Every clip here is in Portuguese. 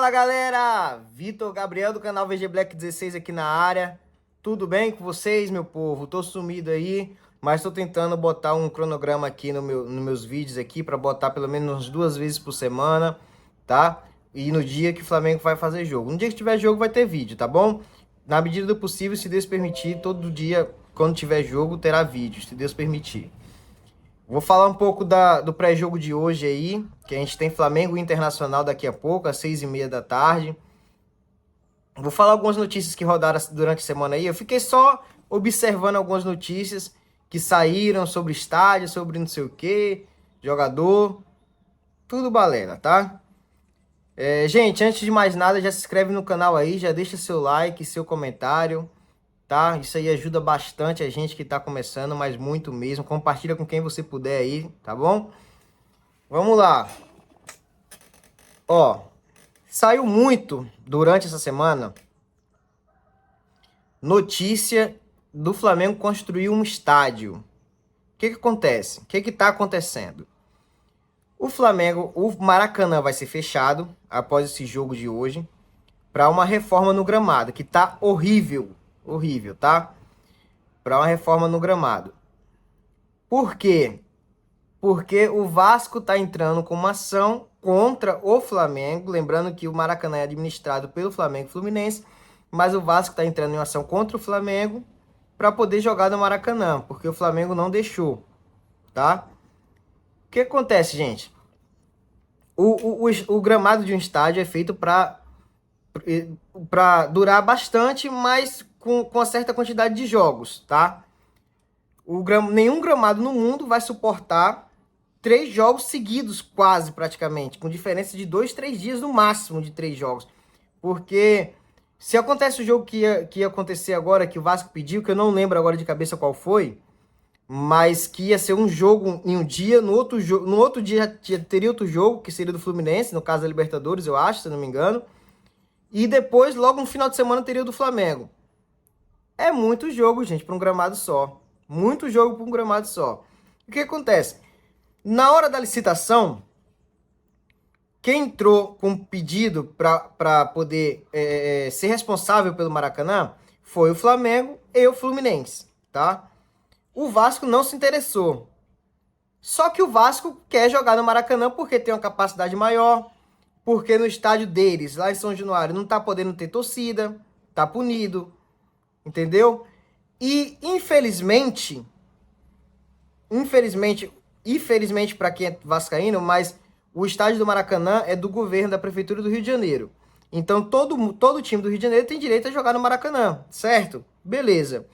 Fala galera, Vitor Gabriel do canal VG Black 16 aqui na área. Tudo bem com vocês, meu povo? Tô sumido aí, mas tô tentando botar um cronograma aqui nos meus vídeos aqui para botar pelo menos 2 vezes por semana, tá? E no dia que o Flamengo vai fazer jogo. No dia que tiver jogo vai ter vídeo, tá bom? Na medida do possível, se Deus permitir, todo dia quando tiver jogo terá vídeo, se Deus permitir. Vou falar um pouco do pré-jogo de hoje aí, que a gente tem Flamengo Internacional daqui a pouco, às 6h30 da tarde. Vou falar algumas notícias que rodaram durante a semana aí. Eu fiquei só observando algumas notícias que saíram sobre estádio, sobre não sei o que, jogador, tudo balela, tá? Gente, antes de mais nada, já se inscreve no canal aí, já deixa seu like, seu comentário, tá? Isso aí ajuda bastante a gente que tá começando, mas muito mesmo. Compartilha com quem você puder aí, tá bom? Vamos lá. Ó, saiu muito durante essa semana notícia do Flamengo construir um estádio. O que acontece? O que tá acontecendo? O Flamengo, o Maracanã vai ser fechado após esse jogo de hoje para uma reforma no gramado, que tá horrível, horrível, tá? Para uma reforma no gramado. Por quê? Porque o Vasco tá entrando com uma ação contra o Flamengo, lembrando que o Maracanã é administrado pelo Flamengo e Fluminense, mas o Vasco tá entrando em uma ação contra o Flamengo para poder jogar no Maracanã, porque o Flamengo não deixou, tá? O que acontece, gente? O gramado de um estádio é feito para durar bastante, mas com uma certa quantidade de jogos, tá? Nenhum gramado no mundo vai suportar 3 jogos seguidos, quase praticamente, com diferença de 2, 3 dias no máximo de 3 jogos. Porque se acontece o jogo que ia acontecer agora, que o Vasco pediu, que eu não lembro agora de cabeça qual foi, mas que ia ser um jogo em um dia, no outro dia teria outro jogo, que seria do Fluminense, no caso da Libertadores, eu acho, se não me engano. E depois, logo no final de semana, teria o do Flamengo. É muito jogo, gente, para um gramado só. Muito jogo para um gramado só. O que acontece? Na hora da licitação, quem entrou com pedido para poder ser responsável pelo Maracanã foi o Flamengo e o Fluminense, tá? O Vasco não se interessou. Só que o Vasco quer jogar no Maracanã porque tem uma capacidade maior, porque no estádio deles, lá em São Januário, não tá podendo ter torcida, tá punido, entendeu? E infelizmente para quem é vascaíno, mas o estádio do Maracanã é do governo da Prefeitura do Rio de Janeiro. Então todo time do Rio de Janeiro tem direito a jogar no Maracanã, certo? Beleza.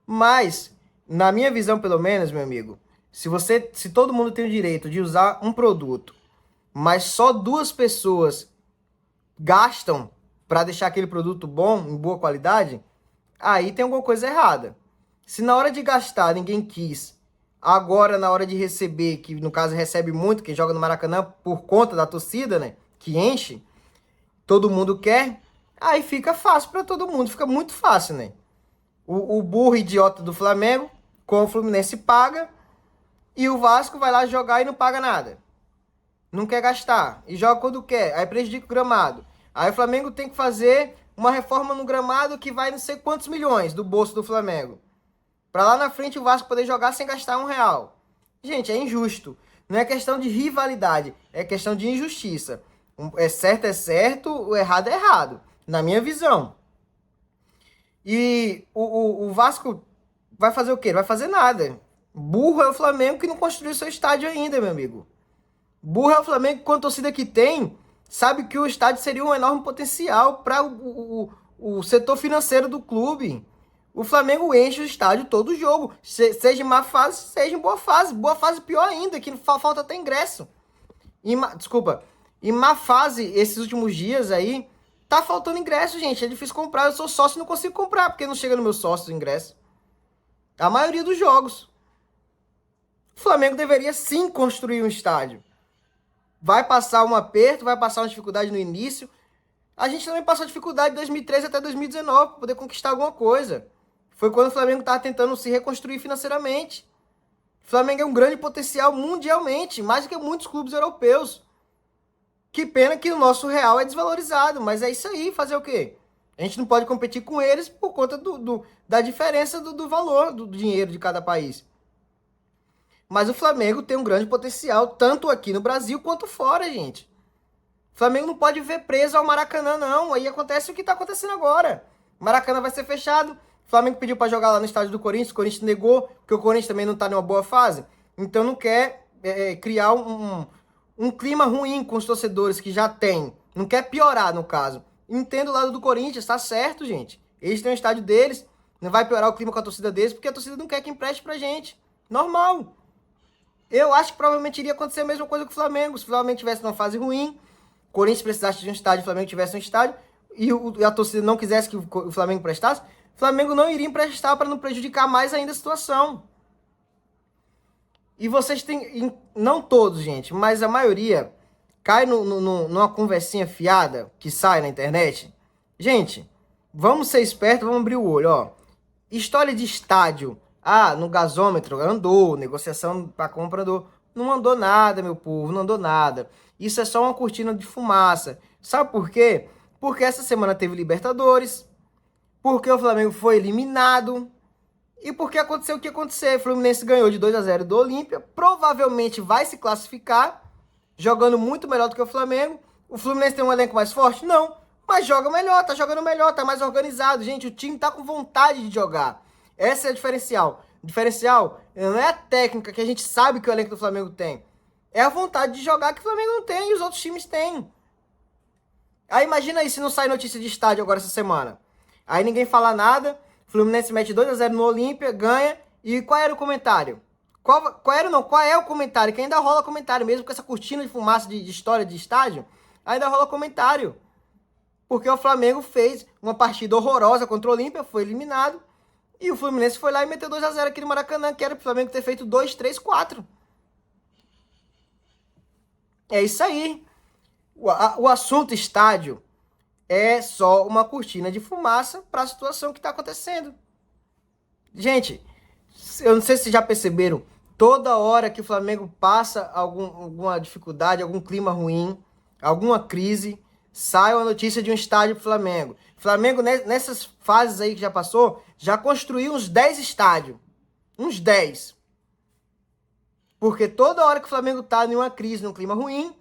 Mas, na minha visão pelo menos, meu amigo, se todo mundo tem o direito de usar um produto, mas só 2 pessoas gastam para deixar aquele produto bom, em boa qualidade, aí tem alguma coisa errada. Se na hora de gastar ninguém quis, agora na hora de receber, que no caso recebe muito, quem joga no Maracanã por conta da torcida, né, que enche, todo mundo quer, aí fica fácil para todo mundo, fica muito fácil, né? O burro idiota do Flamengo, com o Fluminense paga, e o Vasco vai lá jogar e não paga nada. Não quer gastar, e joga quando quer, aí prejudica o gramado. Aí o Flamengo tem que fazer uma reforma no gramado que vai não sei quantos milhões do bolso do Flamengo. Pra lá na frente o Vasco poder jogar sem gastar R$1. Gente, é injusto. Não é questão de rivalidade, é questão de injustiça. É certo, o errado é errado, na minha visão. E o Vasco vai fazer o quê? Não vai fazer nada. Burro é o Flamengo que não construiu seu estádio ainda, meu amigo. Burro é o Flamengo que, com a torcida que tem, sabe que o estádio seria um enorme potencial para o setor financeiro do clube. O Flamengo enche o estádio todo jogo, seja em má fase, seja em boa fase. Boa fase pior ainda, que falta até ingresso. Desculpa, em má fase, esses últimos dias aí, tá faltando ingresso, gente. É difícil comprar. Eu sou sócio e não consigo comprar, porque não chega no meu sócio o ingresso. A maioria dos jogos. O Flamengo deveria sim construir um estádio. Vai passar um aperto, vai passar uma dificuldade no início. A gente também passou dificuldade de 2013 até 2019 para poder conquistar alguma coisa. Foi quando o Flamengo estava tentando se reconstruir financeiramente. O Flamengo é um grande potencial mundialmente, mais do que muitos clubes europeus. Que pena que o nosso real é desvalorizado, mas é isso aí, fazer o quê? A gente não pode competir com eles por conta da diferença do valor do dinheiro de cada país. Mas o Flamengo tem um grande potencial, tanto aqui no Brasil quanto fora, gente. O Flamengo não pode ver preso ao Maracanã, não. Aí acontece o que está acontecendo agora. O Maracanã vai ser fechado. O Flamengo pediu para jogar lá no estádio do Corinthians. O Corinthians negou, porque o Corinthians também não está numa boa fase. Então não quer criar um clima ruim com os torcedores que já tem. Não quer piorar, no caso. Entendo o lado do Corinthians, tá certo, gente. Eles têm o estádio deles. Não vai piorar o clima com a torcida deles, porque a torcida não quer que empreste pra gente. Normal. Eu acho que provavelmente iria acontecer a mesma coisa com o Flamengo. Se o Flamengo tivesse numa fase ruim, o Corinthians precisasse de um estádio, o Flamengo tivesse um estádio, e a torcida não quisesse que o Flamengo prestasse, o Flamengo não iria emprestar para não prejudicar mais ainda a situação. E vocês têm, não todos, gente, mas a maioria cai numa conversinha fiada que sai na internet. Gente, vamos ser espertos, vamos abrir o olho, ó. História de estádio. Ah, no gasômetro andou, negociação para compra andou. Não andou nada, meu povo, não andou nada. Isso é só uma cortina de fumaça. Sabe por quê? Porque essa semana teve Libertadores, porque o Flamengo foi eliminado e porque aconteceu o que aconteceu. O Fluminense ganhou de 2-0 do Olímpia, provavelmente vai se classificar, jogando muito melhor do que o Flamengo. O Fluminense tem um elenco mais forte? Não, mas joga melhor, tá jogando melhor, tá mais organizado. Gente, o time tá com vontade de jogar. Esse é o diferencial. O diferencial não é a técnica que a gente sabe que o elenco do Flamengo tem. É a vontade de jogar que o Flamengo não tem e os outros times têm. Aí imagina aí se não sai notícia de estádio agora essa semana. Aí ninguém fala nada, Fluminense mete 2-0 no Olímpia, ganha. E qual era o comentário? Qual é o comentário? Que ainda rola comentário, mesmo com essa cortina de fumaça de história de estádio, ainda rola comentário. Porque o Flamengo fez uma partida horrorosa contra o Olímpia, foi eliminado. E o Fluminense foi lá e meteu 2-0 aqui no Maracanã, que era pro Flamengo ter feito 2, 3, 4. É isso aí. O assunto estádio é só uma cortina de fumaça para a situação que está acontecendo. Gente, eu não sei se vocês já perceberam, toda hora que o Flamengo passa alguma dificuldade, algum clima ruim, alguma crise, sai uma notícia de um estádio pro Flamengo. Flamengo, nessas fases aí que já passou, já construiu uns 10 estádios. Uns 10. Porque toda hora que o Flamengo tá em uma crise, num clima ruim,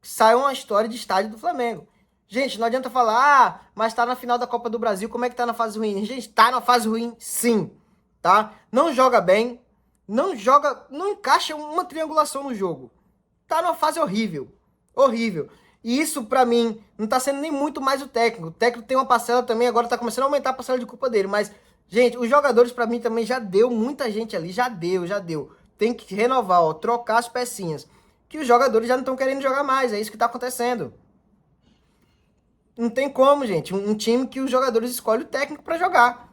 sai uma história de estádio do Flamengo. Gente, não adianta falar, mas tá na final da Copa do Brasil, como é que tá na fase ruim? Gente, tá na fase ruim, sim, tá? Não joga bem, não encaixa uma triangulação no jogo. Tá numa fase horrível, horrível. E isso, pra mim, não tá sendo nem muito mais o técnico. O técnico tem uma parcela também, agora tá começando a aumentar a parcela de culpa dele. Mas, gente, os jogadores, pra mim, também já deu muita gente ali, já deu. Tem que renovar, ó, trocar as pecinhas. Que os jogadores já não estão querendo jogar mais, é isso que tá acontecendo. Não tem como, gente, um time que os jogadores escolhem o técnico pra jogar.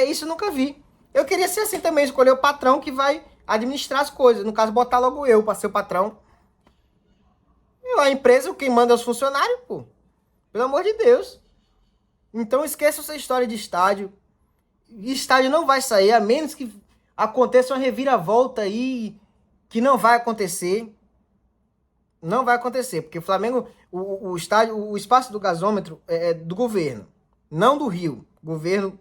Isso eu nunca vi. Eu queria ser assim também, escolher o patrão que vai administrar as coisas. No caso, botar logo eu pra ser o patrão. A empresa, quem manda é os funcionários, pô. Pelo amor de Deus. Então esqueça essa história de estádio. Estádio não vai sair, a menos que aconteça uma reviravolta aí que não vai acontecer. Não vai acontecer, porque o Flamengo, o estádio, o espaço do gasômetro é do governo, não do Rio. Governo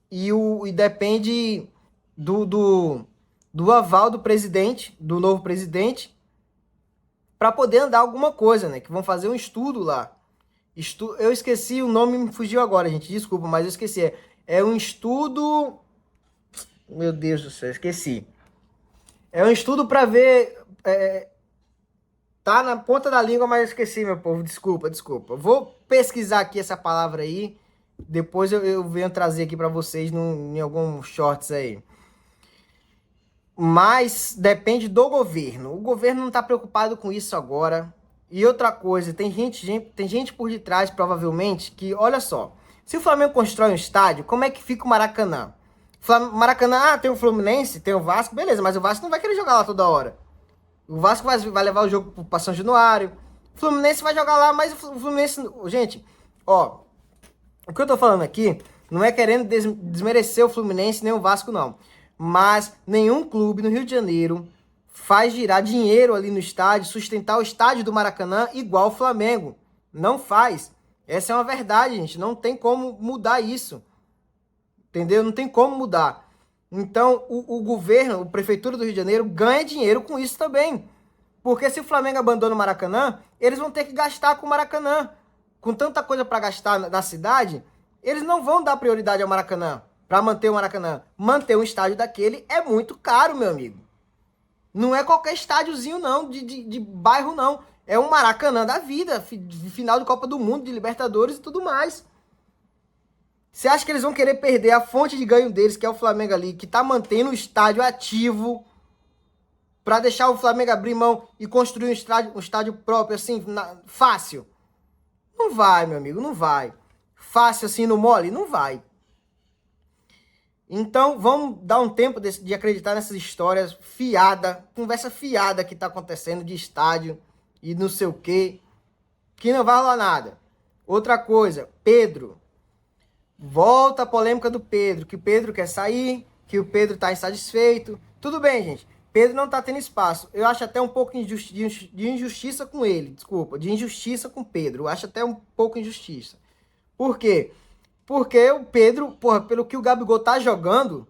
e depende do aval do presidente, do novo presidente, para poder andar alguma coisa, né? Que vão fazer um estudo lá. Eu esqueci o nome, me fugiu agora, gente. Desculpa, mas eu esqueci. É um estudo. Meu Deus do céu, esqueci. É um estudo para ver. Tá na ponta da língua, mas eu esqueci, meu povo. Desculpa. Vou pesquisar aqui essa palavra aí. Depois eu venho trazer aqui para vocês em alguns shorts aí. Mas depende do governo. O governo não está preocupado com isso agora. E outra coisa, tem gente por detrás, provavelmente, que, olha só, se o Flamengo constrói um estádio, como é que fica o Maracanã? Maracanã, tem o Fluminense, tem o Vasco, beleza, mas o Vasco não vai querer jogar lá toda hora. O Vasco vai levar o jogo para São Januário. O Fluminense vai jogar lá, mas o Fluminense... Gente, ó, o que eu tô falando aqui não é querendo desmerecer o Fluminense nem o Vasco, não. Mas nenhum clube no Rio de Janeiro faz girar dinheiro ali no estádio, sustentar o estádio do Maracanã igual o Flamengo. Não faz. Essa é uma verdade, gente. Não tem como mudar isso. Entendeu? Não tem como mudar. Então, o governo, a Prefeitura do Rio de Janeiro, ganha dinheiro com isso também. Porque se o Flamengo abandona o Maracanã, eles vão ter que gastar com o Maracanã. Com tanta coisa para gastar na cidade, eles não vão dar prioridade ao Maracanã, para manter o Maracanã. Manter um estádio daquele é muito caro, meu amigo. Não é qualquer estádiozinho, não, de bairro, não. É um Maracanã da vida, final de Copa do Mundo, de Libertadores e tudo mais. Você acha que eles vão querer perder a fonte de ganho deles, que é o Flamengo ali, que tá mantendo o estádio ativo, para deixar o Flamengo abrir mão e construir um estádio próprio, assim, fácil? Não vai, meu amigo, não vai. Fácil assim no mole? Não vai. Então, vamos dar um tempo de acreditar nessas histórias fiada, conversa fiada que tá acontecendo de estádio e não sei o quê, que não vai rolar nada. Outra coisa, Pedro. Volta a polêmica do Pedro, que o Pedro quer sair, que o Pedro tá insatisfeito. Tudo bem, gente. Pedro não tá tendo espaço. Eu acho até um pouco de injustiça com ele, desculpa, de injustiça com o Pedro. Eu acho até um pouco injustiça. Por quê? Porque o Pedro, porra, pelo que o Gabigol tá jogando,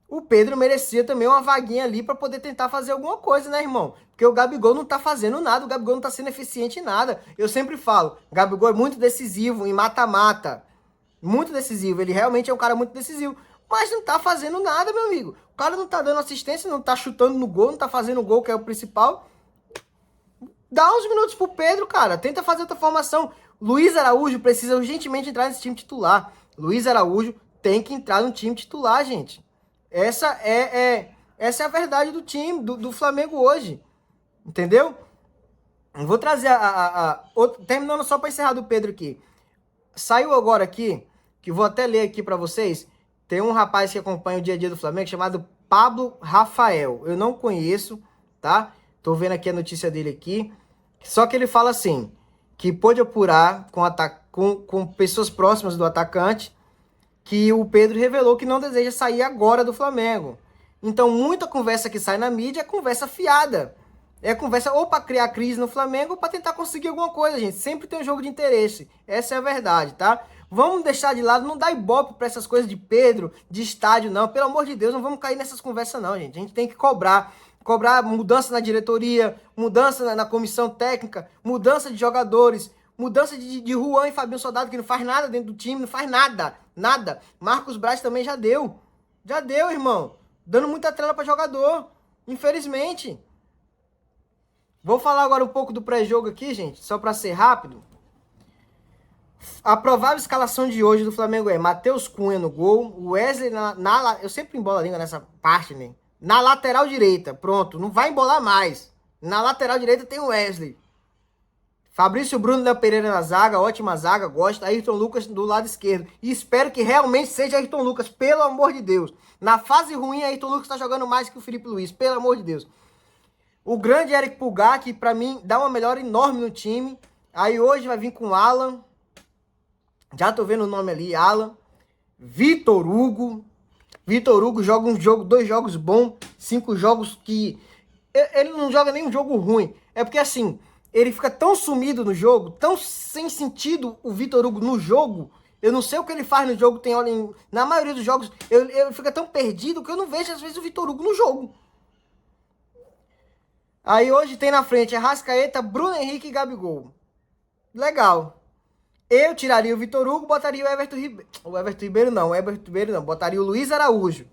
o Pedro merecia também uma vaguinha ali para poder tentar fazer alguma coisa, né, irmão? Porque o Gabigol não tá fazendo nada, o Gabigol não tá sendo eficiente em nada. Eu sempre falo, o Gabigol é muito decisivo em mata-mata. Muito decisivo, ele realmente é um cara muito decisivo. Mas não tá fazendo nada, meu amigo. O cara não tá dando assistência, não tá chutando no gol, não tá fazendo o gol, que é o principal. Dá uns minutos pro Pedro, cara. Tenta fazer outra formação. Luiz Araújo precisa urgentemente entrar nesse time titular. Luiz Araújo tem que entrar no time titular, gente. Essa é a verdade do time, do Flamengo hoje. Entendeu? Eu vou trazer terminando só para encerrar do Pedro aqui. Saiu agora aqui, que vou até ler aqui para vocês. Tem um rapaz que acompanha o dia a dia do Flamengo chamado Pablo Rafael. Eu não conheço, tá? Tô vendo aqui a notícia dele aqui. Só que ele fala assim, que pôde apurar com pessoas próximas do atacante, que o Pedro revelou que não deseja sair agora do Flamengo. Então, muita conversa que sai na mídia é conversa fiada. É conversa ou para criar crise no Flamengo ou para tentar conseguir alguma coisa, gente. Sempre tem um jogo de interesse. Essa é a verdade, tá? Vamos deixar de lado, não dá ibope para essas coisas de Pedro, de estádio, não. Pelo amor de Deus, não vamos cair nessas conversas, não, gente. A gente tem que cobrar mudança na diretoria, mudança na comissão técnica, mudança de jogadores, mudança de Juan e Fabinho Soldado, que não faz nada dentro do time, não faz nada, nada. Marcos Braz também já deu, irmão. Dando muita trela para jogador, infelizmente. Vou falar agora um pouco do pré-jogo aqui, gente, só para ser rápido. A provável escalação de hoje do Flamengo é Matheus Cunha no gol, Wesley eu sempre embolo a língua nessa parte, né? Na lateral direita, pronto, não vai embolar mais. Na lateral direita tem o Wesley. Fabrício Bruno da Pereira na zaga, ótima zaga, gosto. Ayrton Lucas do lado esquerdo. E espero que realmente seja Ayrton Lucas, pelo amor de Deus. Na fase ruim, Ayrton Lucas está jogando mais que o Felipe Luiz, pelo amor de Deus. O grande Eric Pulgar, que pra mim dá uma melhora enorme no time. Aí hoje vai vir com Alan. Já tô vendo o nome ali, Alan. Vitor Hugo. Vitor Hugo joga dois jogos bons, 5 jogos que... Ele não joga nem um jogo ruim. É porque assim, ele fica tão sumido no jogo, tão sem sentido o Vitor Hugo no jogo. Eu não sei o que ele faz no jogo, na maioria dos jogos, eu fico tão perdido que eu não vejo às vezes o Vitor Hugo no jogo. Aí hoje tem na frente Arrascaeta, Bruno Henrique e Gabigol. Legal. Eu tiraria o Vitor Hugo, botaria o Everton Ribeiro. O Everton Ribeiro não. Botaria o Luiz Araújo.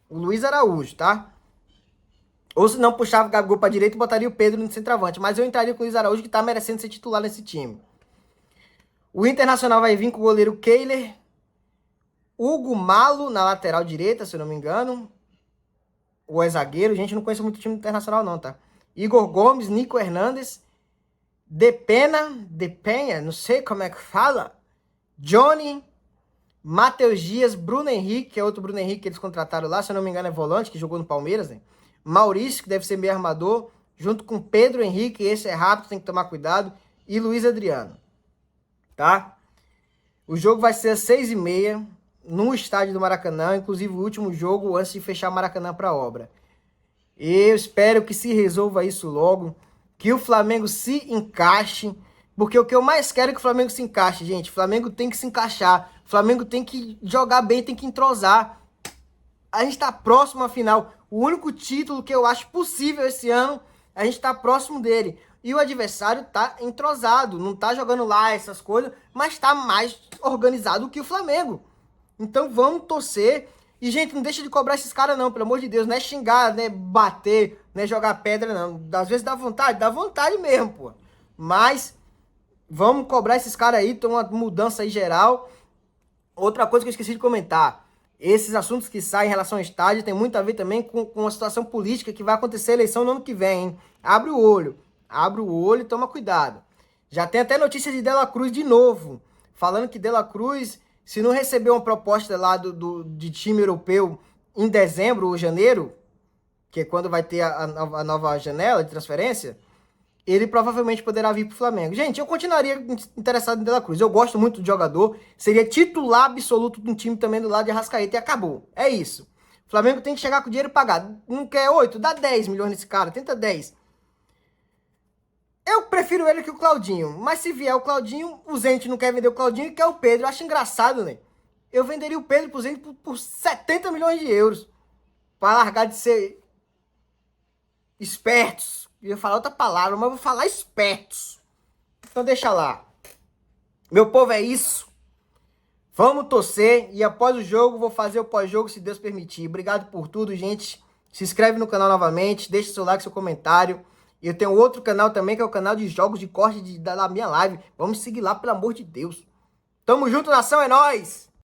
O Luiz Araújo, tá? Ou se não, puxava o Gabigol pra direita e botaria o Pedro no centroavante. Mas eu entraria com o Luiz Araújo, que tá merecendo ser titular nesse time. O Internacional vai vir com o goleiro Kehler. Hugo Malo na lateral direita, se eu não me engano. Ou é zagueiro. Gente, eu não conheço muito o time internacional não, tá? Igor Gomes, Nico Hernandes, Depenha, não sei como é que fala, Johnny, Matheus Dias, Bruno Henrique, que é outro Bruno Henrique que eles contrataram lá, se eu não me engano é volante, que jogou no Palmeiras, né? Maurício, que deve ser meio armador, junto com Pedro Henrique, esse é rápido, tem que tomar cuidado, e Luiz Adriano, tá? O jogo vai ser às 6h30, no estádio do Maracanã, inclusive o último jogo antes de fechar o Maracanã para obra. Eu espero que se resolva isso logo, que o Flamengo se encaixe, porque o que eu mais quero é que o Flamengo se encaixe, gente. O Flamengo tem que se encaixar, o Flamengo tem que jogar bem, tem que entrosar. A gente tá próximo à final. O único título que eu acho possível esse ano, a gente tá próximo dele. E o adversário tá entrosado, não tá jogando lá essas coisas, mas tá mais organizado que o Flamengo. Então vamos torcer. E, gente, não deixa de cobrar esses caras, não, pelo amor de Deus. Não é xingar, né? Bater, né? Jogar pedra, não. Às vezes dá vontade mesmo, pô. Mas vamos cobrar esses caras aí, tem uma mudança aí geral. Outra coisa que eu esqueci de comentar. Esses assuntos que saem em relação ao estádio tem muito a ver também com a situação política que vai acontecer a eleição no ano que vem, hein? Abre o olho e toma cuidado. Já tem até notícia de De La Cruz de novo, falando que De La Cruz, se não receber uma proposta lá de time europeu em dezembro ou janeiro, que é quando vai ter a nova janela de transferência, ele provavelmente poderá vir pro Flamengo. Gente, eu continuaria interessado em De La Cruz. Eu gosto muito do jogador. Seria titular absoluto de um time também do lado de Arrascaeta e acabou. É isso. O Flamengo tem que chegar com o dinheiro pagado. Não quer 8? Dá 10 milhões nesse cara. Tenta 10. Eu prefiro ele que o Claudinho. Mas se vier o Claudinho, o Zente não quer vender o Claudinho e quer o Pedro. Eu acho engraçado, né? Eu venderia o Pedro pro Zente por 70 milhões de euros. Pra largar de ser espertos. Eu ia falar outra palavra, mas eu vou falar espertos. Então deixa lá. Meu povo, é isso. Vamos torcer e após o jogo vou fazer o pós-jogo se Deus permitir. Obrigado por tudo, gente. Se inscreve no canal novamente, deixa seu like, seu comentário. E eu tenho outro canal também, que é o canal de jogos de corte da minha live. Vamos seguir lá, pelo amor de Deus. Tamo junto, nação, é nóis!